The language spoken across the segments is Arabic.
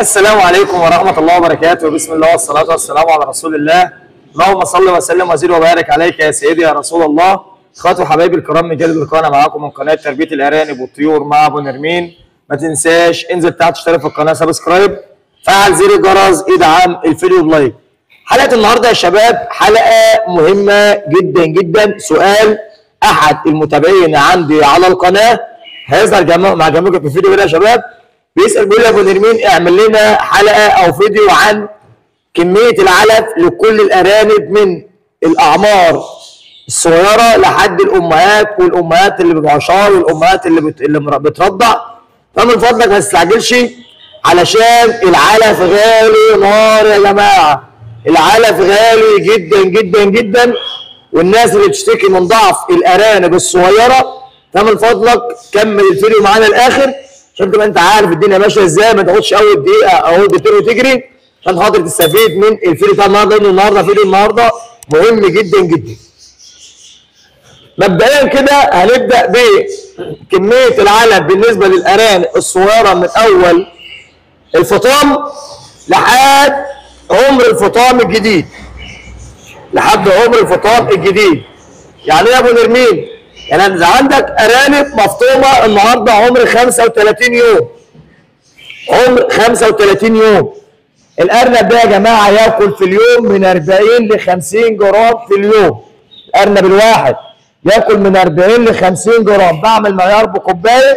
السلام عليكم ورحمة الله وبركاته. بسم الله والصلاة والسلام على رسول الله. اللهم صل وسلم وزد وبارك عليك يا سيدي يا رسول الله. اخواتي وحبايبي الكرام، من جديد لقاءنا معاكم من قناة تربية الأرانب والطيور مع أبو نرمين. ما تنساش انزل تحت اشترك في القناة، سبسكرايب، فعل زر الجرس، ادعم الفيديو بلايك. حلقة النهارده يا شباب حلقة مهمة جدا جدا. سؤال أحد المتابعين عندي على القناة هيظهر مع جنبكم في الفيديو كده يا شباب، بيسأل بيقول لي يا أبو نرمين اعمل لنا حلقة أو فيديو عن كمية العلف لكل الأرانب من الأعمار الصغيرة لحد الأمهات، والأمهات اللي بتعشار والأمهات اللي بترضع. فمن فضلك ما تستعجلش علشان العلف غالي نار يا جماعة. العلف غالي جدا جدا جدا، والناس اللي بتشتكي من ضعف الأرانب الصغيرة فمن فضلك كمل الفيديو معانا الآخر عشان تبقى أنت عارف الدنيا ماشية إزاي، ما تاخدش أول دقيقة أو أول دقيقتين وتجري عشان خاطر تستفيد من الفيديو بتاع النهارده، لأن النهارده فيديو النهارده مهم جدا جدا. مبدئيا كده هنبدأ بكمية العلف بالنسبة للأرانب الصغيرة من أول الفطام لحد عمر الفطام الجديد. لحد عمر الفطام الجديد. يعني ايه يا ابو نرمين؟ يعني انت عندك ارانب مفطومه النهارده عمر 35 يوم. عمر 35 يوم. الارنب ده يا جماعه ياكل في اليوم من 40 ل 50 جرام في اليوم. الارنب الواحد ياكل من 40 ل 50 جرام. بعمل معيار بكوبايه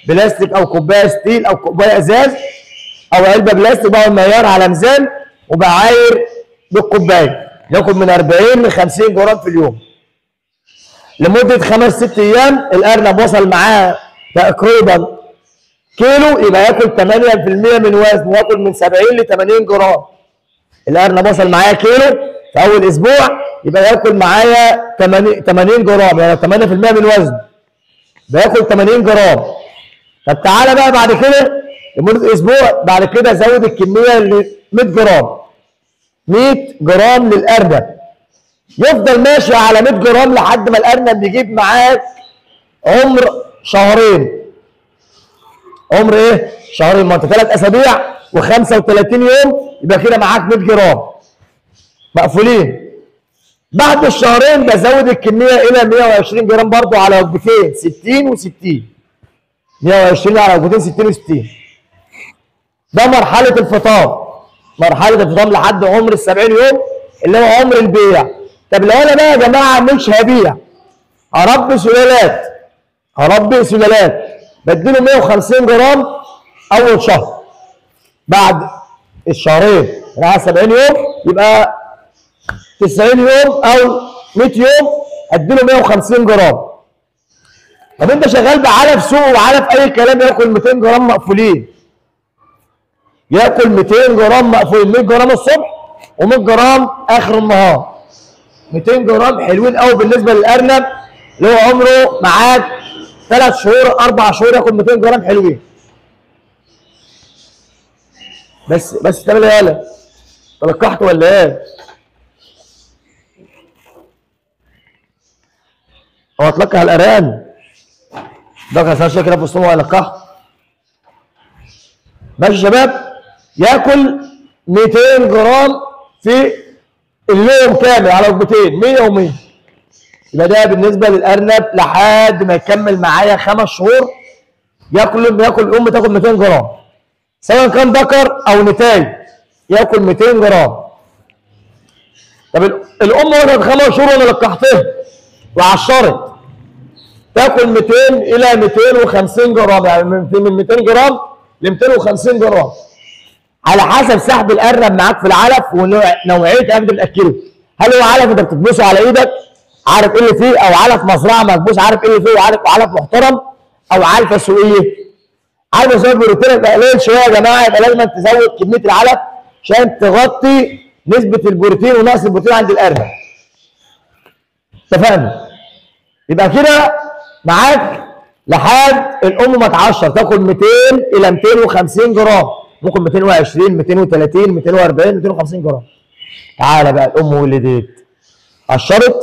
بلاستيك او كوبايه ستيل او كوبايه ازاز او علبه بلاستيك، بعمل معيار على ميزان وبعاير بالكوبايه. ياكل من 40 ل 50 جرام في اليوم لمده 5-6 ايام. الارنب وصل معاه تقريبا كيلو، يبقى ياكل 8% من وزنه، ياكل من 70 ل 80 جرام. الارنب وصل معايا كيلو في اول اسبوع، يبقى ياكل معايا 80 جرام، يعني 8% من وزنه بياكل 80 جرام. طب تعالى بقى بعد كده لمده اسبوع، بعد كده زود الكميه ل 100 جرام. 100 جرام للارنب. يفضل ماشي على 100 جرام لحد ما الارنب يجيب معاك عمر شهرين. عمر ايه؟ شهرين. ما انت 3 اسابيع و35 يوم يبقى كده معاك 100 جرام مقفولين. بعد الشهرين بزود الكميه الى 120 جرام برضو على وجبتين 60 و60. 120 على وجبتين 60 و60. ده مرحله الفطام. مرحله الفطام لحد عمر ال 70 يوم اللي هو عمر البيع. طب لو انا بقى يا جماعه مش هبيع، هربي سلالات، بديله 150 جرام اول شهر. بعد الشهرين على 70 يوم يبقى 90 يوم او 100 يوم اديله 150 جرام. طب انت شغال بعلف سوق وعلف اي كلام، ياكل 200 جرام مقفولين. ياكل 200 جرام مقفولين، 100 جرام الصبح و100 جرام اخر النهار. 200 جرام حلوين قوي بالنسبه للارنب اللي هو عمره معاك 3 شهور 4 شهور، ياكل 200 جرام حلوين. بس تعمل ايه يالا؟ تلقحت ولا ايه؟ هو اتلقح الارانب ده كان شكل كده في وسطهم ويلقحه. ماشي يا شباب؟ ياكل 200 جرام في اليوم كامل على وجبتين 100 و100. يبقى ده بالنسبه للارنب لحد ما يكمل معايا 5 شهور. ياكل الام تاكل 200 جرام سواء كان ذكر او نتاج، ياكل 200 جرام. طب الام وصلت 5 شهور وانا لقحتها وعشرت، تاكل 200 الى 250 جرام، يعني من 200 جرام ل 250 جرام على حسب سحب الارنب معاك في العلف ونوعيه الاكل اللي بتاكله. هل هو علف انت بتكبسه على ايدك عارف ايه اللي فيه، او علف مزرعه مكبوس عارف ايه اللي فيه وعارف علف محترم، او علفه سوقيه. علفه سوقيه بروتين يبقى قليل شويه يا جماعه، يبقى لازم تزود كميه العلف عشان تغطي نسبه البروتين ونقص البروتين عند الارنب. اتفقنا؟ يبقى كده معاك لحد الام ما تعشر تاكل 200 الى 250 جرام، ممكن 220 230 240 250 جرام. تعالى بقى الام ولدت، قشرت،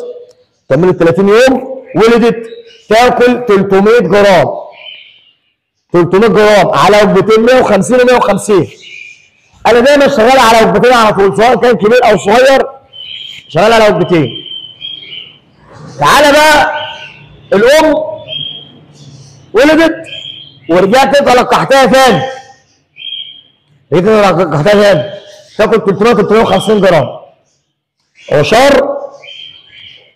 كملت 30 يوم، ولدت، تاكل 300 جرام. 300 جرام على وجبتين 150 و150. انا دايما شغال على وجبتين على طول، سواء كان كبير او صغير شغال على وجبتين. تعالى بقى الام ولدت ورجعت انت لقحتها تاني، رجعت لقحتها تاني تاكل 350 جرام عشار،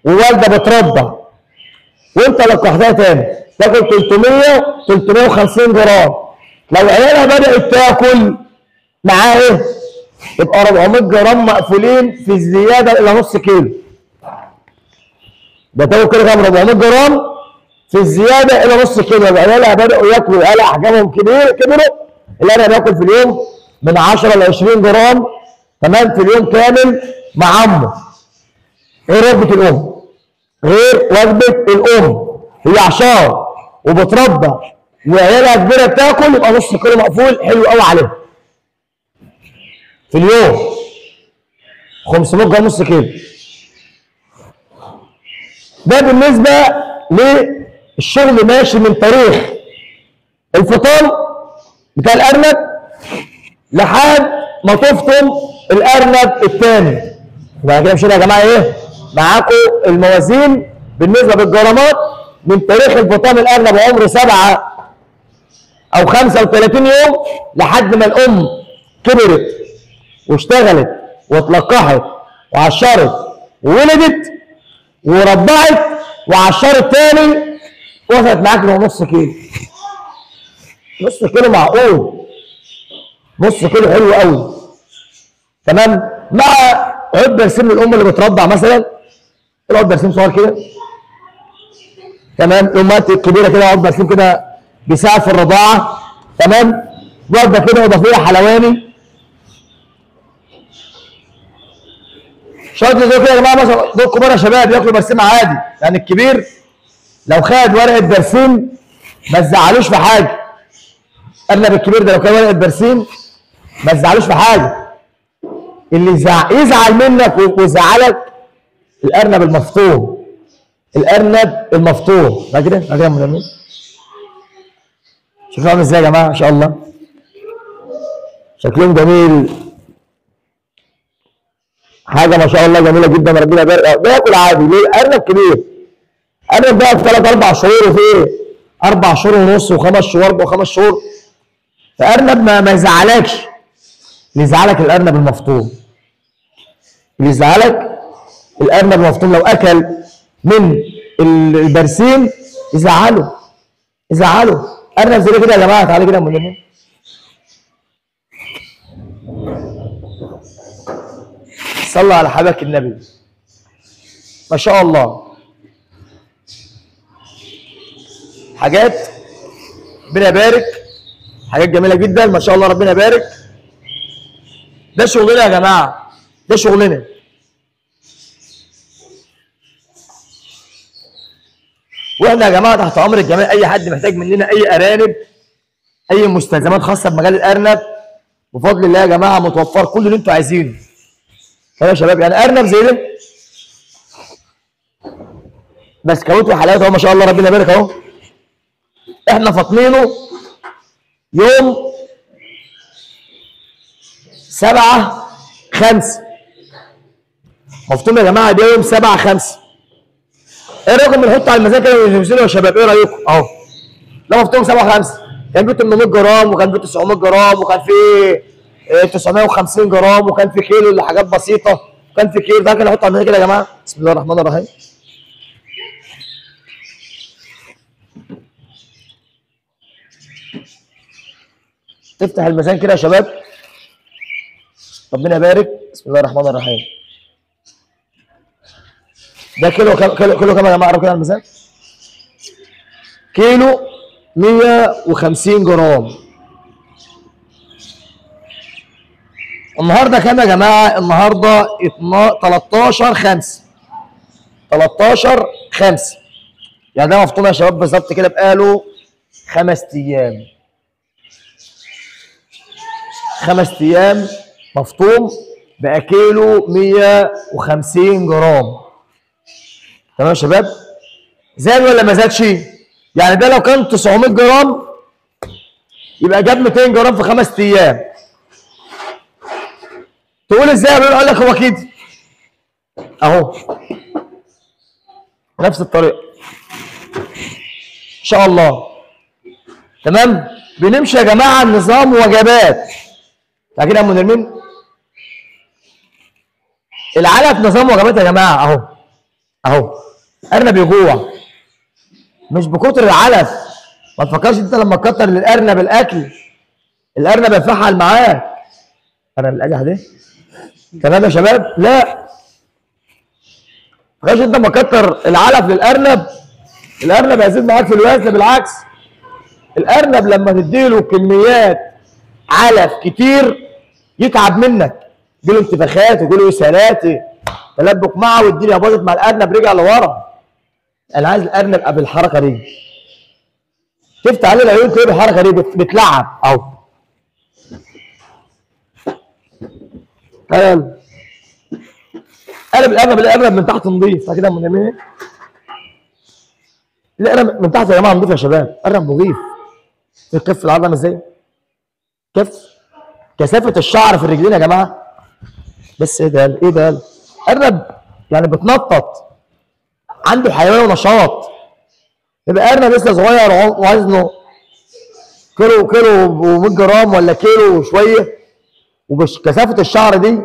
ووالده بترضع وانت لقحتها تاني تاكل 350 جرام. لو عيالها بدات تاكل معاه ايه؟ يبقى 400 جرام مقفولين في الزياده الى نص كيلو. ده تاكل كده كام؟ 400 جرام في الزياده الى نص كيلو. يبقى عيالها بداوا ياكلوا، عيال احجامهم كبروا، العيال بياكل في اليوم من 10 ل 20 جرام تمام في اليوم كامل مع عمه. غير وجبه الام، غير وجبه الام هي عشار وبترضع وعيالها كبيره بتاكل، يبقى نص كيلو مقفول حلو قوي عليها في اليوم. 500 جرام نص كيلو. ده بالنسبه للشغل ماشي من تاريخ الفطام بتاع الارنب لحد ما تفطم الارنب الثاني. يبقى كده مشينا يا جماعه ايه؟ معاكم الموازين بالنسبه بالجرامات من تاريخ الفطام الارنب عمره 7 أو 35 يوم لحد ما الام كبرت واشتغلت واتلقحت وعشرت وولدت ورضعت وعشرت تاني، وصلت معاك لنص كيلو. نص كيلو معقول، نص كيلو حلو قوي تمام. مع عود برسيم الام اللي بترضع مثلا، عود برسيم صغير كده تمام. الامهات الكبيره كده عود برسيم كده بيساعد في الرضاعه تمام. وجبه كده اضافيه حلواني شويه دول كده يا جماعه. مثلا دول كبار يا شباب ياكلوا برسيم عادي، يعني الكبير لو خد ورقه برسيم ما تزعلوش في حاجه. الارنب الكبير ده لو كان ورقه برسيم ما تزعلوش في حاجه. اللي يزعل منك ويزعلك الارنب المفطوم، الارنب المفطوم. ده كده يا ملمين. شوفوا عامل ازاي يا جماعه ما شاء الله، شكلهم جميل، حاجه ما شاء الله جميله جدا. ربنا يبارك. بياكل عادي ليه؟ ارنب كبير، ارنب بقى في 3 4 شهور وفي 4 شهور ونص و5 شهور و5 شهور. فارنب ما يزعلكش. اللي يزعلك الارنب المفطوم، اللي يزعلك الارنب المفطوم. لو اكل من البرسيم يزعله، يزعله. ارنب زي كده يا جماعه. تعالى كده يا ام. صلى على حبيبك النبي ما شاء الله. حاجات ربنا يبارك، حاجات جميله جدا ما شاء الله ربنا يبارك. ده شغلنا يا جماعه، ده شغلنا. واحنا يا جماعه تحت امر الجميع. اي حد محتاج مننا اي ارانب، اي مستلزمات خاصه بمجال الارنب، بفضل الله يا جماعه متوفر كل اللي انتوا عايزينه. يا شباب يعني ارنب زي ده بس كروت وحلقات اهو ما شاء الله ربنا يبارك اهو. احنا فاطمينه يوم 7/5 مفطوم يا جماعه. ده يوم 7/5. ايه رايكم بنحطه على الميزان كده ونوزنه يا شباب؟ ايه رايكم؟ اهو ده مفطوم 7/5. كان فيه 800 جرام وكان فيه 900 جرام وكان فيه 950 جرام وكان في كيلو لحاجات بسيطه وكان في كيلو. ده كده نحطه على الميزان كده يا جماعه. بسم الله الرحمن الرحيم. تفتح الميزان كده يا شباب ربنا يبارك. بسم الله الرحمن الرحيم. ده كيلو كام يا جماعه؟ كده على الميزان كيلو 150 جرام. النهارده كام يا جماعه؟ النهارده 13/5. 13/5 يعني ده مفطوم يا شباب بالظبط كده بقاله 5 ايام. 5 ايام مفطوم بقى كيلو 150 جرام. تمام يا شباب؟ زاد ولا ما زادش؟ يعني ده لو كان 900 جرام يبقى جاب 200 جرام في 5 ايام. تقول ازاي يا بيه؟ اقول لك هو كده اهو نفس الطريقه ان شاء الله. تمام. بنمشي يا جماعه نظام وجبات. فاكرين يا ام نرمين؟ العلف نظام وجبات يا جماعه اهو اهو. ارنب يجوع مش بكتر العلف. ما تفكرش انت لما تكتر للارنب الاكل الارنب يفحل معاك. ارنب القدح ده تمام يا شباب؟ لا، ما تفكرش انت لما تكتر العلف للارنب الارنب هيزيد معاك في الوزن. بالعكس، الارنب لما تديله كميات علف كتير يتعب منك، يجيله انتفاخات ويجيله اسهالات تلبك معه والدنيا باظت مع الارنب رجع لورا. انا عايز الارنب قبل الحركه دي تفتح عليه العيون كده بالحركه دي بتلعب اهو. يلا قلب الارنب من تحت نضيف كده من يمين. الارنب من تحت يا جماعه نضيف يا شباب. ارنب نضيف. الكف العظمه ازاي؟ كف كثافه الشعر في الرجلين يا جماعه. بس ايه ده ايه ده؟ ارنب يعني بتنطط عنده حيويه ونشاط. يبقى ارنب لسه صغير ووزنه كيلو و100 جرام ولا كيلو وشويه وبكثافه الشعر دي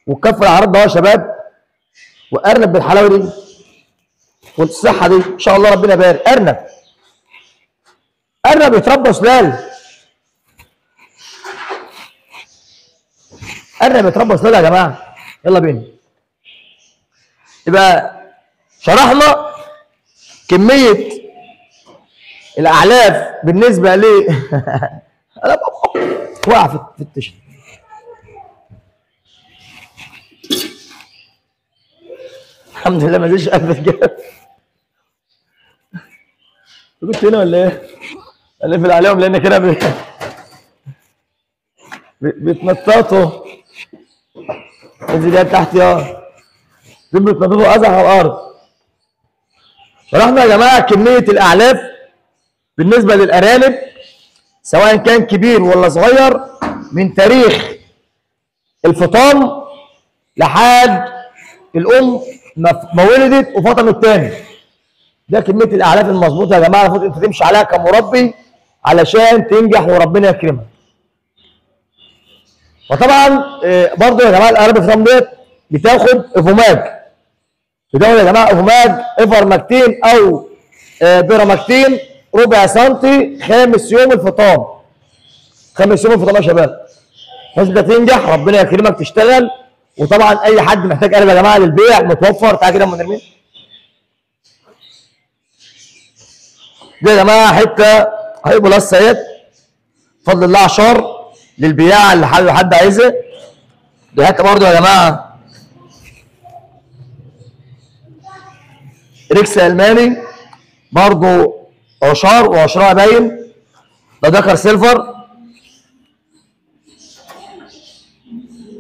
والكف العريض ده يا شباب وارنب بالحلاوه دي والصحه دي ان شاء الله ربنا يبارك. ارنب يتربى سلال. ارنب يتربى سلال يا جماعه. يلا بينا. يبقى شرحنا كميه الاعلاف بالنسبه ل وقع في التشت. الحمد لله ما زيدش قلب الجاب. كنت هنا ولا ايه؟ الف عليهم لان كده بيتنططوا. انزل يا تحت يا دول بيتنططوا ازح على الارض. شرحنا يا جماعه كميه الاعلاف بالنسبه للارانب سواء كان كبير ولا صغير من تاريخ الفطام لحد الام ما ولدت وفطمت تاني. ده كميه الاعلاف المظبوطه يا جماعه المفروض انت تمشي عليها كمربي علشان تنجح وربنا يكرمك. وطبعا برضه يا جماعه الارانب الفطام ديت بتاخد افوماج. بتاخد يا جماعه افوماج افرماكتين او بيراماكتين ربع سنتي خامس يوم الفطام. خامس يوم الفطام يا شباب. بس انت تنجح ربنا يكرمك تشتغل. وطبعا اي حد محتاج قلب يا جماعه للبيع متوفر. تعالى كده يا ام نرمين. دي يا جماعه حته هاي بلس اهيت بفضل الله عشار للبياع اللي حد عايزها. دي حته برضه يا جماعه ريكس الماني برضه عشار وعشرها باين. ده ذكر سيلفر.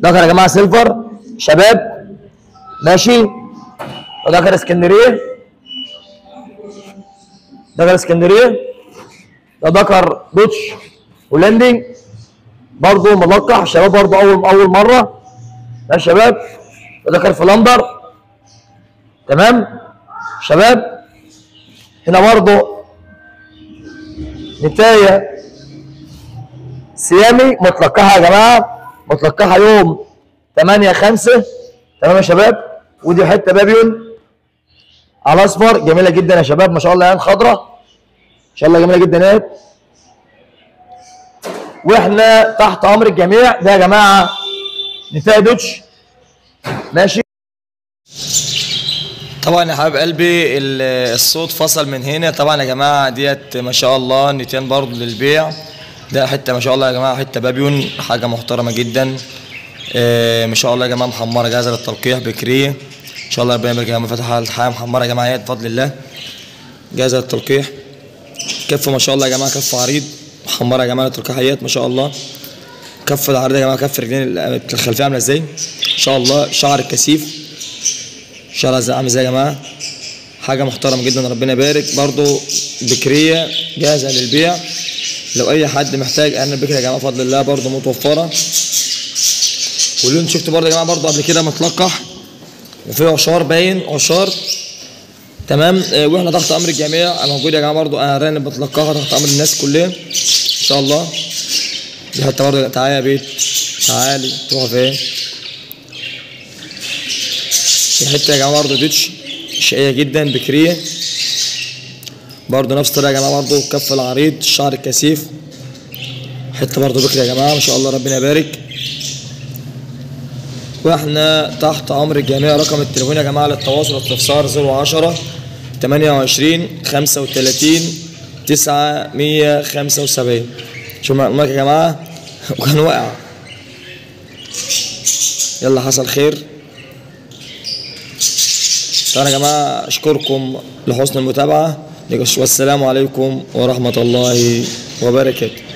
ذكر يا جماعه سيلفر شباب ماشي. وذكر اسكندريه. ذكر اسكندريه. ده ذكر دوتش هولندي برضه ملقح شباب برضه اول مره. ده شباب. ده ذكر فلندر. تمام شباب. هنا برضه نتايه سيامي متلقحه يا جماعه. متلقحه يوم 8/5. تمام يا شباب. ودي حته بابيون على اصفر جميله جدا يا شباب ما شاء الله. عين خضراء ان شاء الله جميله جدا اهي. واحنا تحت امر الجميع. ده يا جماعه نتايه دوتش ماشي. طبعا يا حبايب قلبي الصوت فصل من هنا. طبعا يا جماعه ديت ما شاء الله نتين برضه للبيع. ده حته ما شاء الله يا جماعه حته بابيون حاجه محترمه جدا. ما شاء الله يا جماعه محمره جاهزه للتلقيح بكريه ان شاء الله. ربنا يبارك يا جماعه. فتحها الحياه محمره يا جماعه بفضل الله جاهزه للتلقيح. كف ما شاء الله يا جماعه كف عريض محمره يا جماعه للتلقيحيات ما شاء الله. كف العريض يا جماعه كف رجلين الخلفيه عامله ازاي ان شاء الله. شعر الكثيف شعر عامل ازاي يا جماعه. حاجه محترمه جدا ربنا يبارك. برضو بكريه جاهزه للبيع لو اي حد محتاج ارنب بكري يا جماعه بفضل الله برضو متوفره. واللون شفت برضه يا جماعه برضه قبل كده متلقح وفي عشار باين عشار تمام. واحنا تحت امر الجميع موجود يا جماعه برضه ارانب متلقحه تحت امر الناس كلها ان شاء الله. دي حتى برضه تعالى يا بيت تعالي تروح فين. في حته يا جماعه برضه دوتش شقيه جدا بكريه برضه نفس الطريقه يا جماعه برضه الكف العريض الشعر الكثيف حته برضه بكري يا جماعه ما شاء الله ربنا يبارك. واحنا تحت امر الجميع. رقم التليفون يا جماعه للتواصل والاستفسار 010 28 35 975. شو معلومات يا جماعه وكان واقع يلا حصل خير. طبعا يا جماعه اشكركم لحسن المتابعه والسلام عليكم ورحمه الله وبركاته.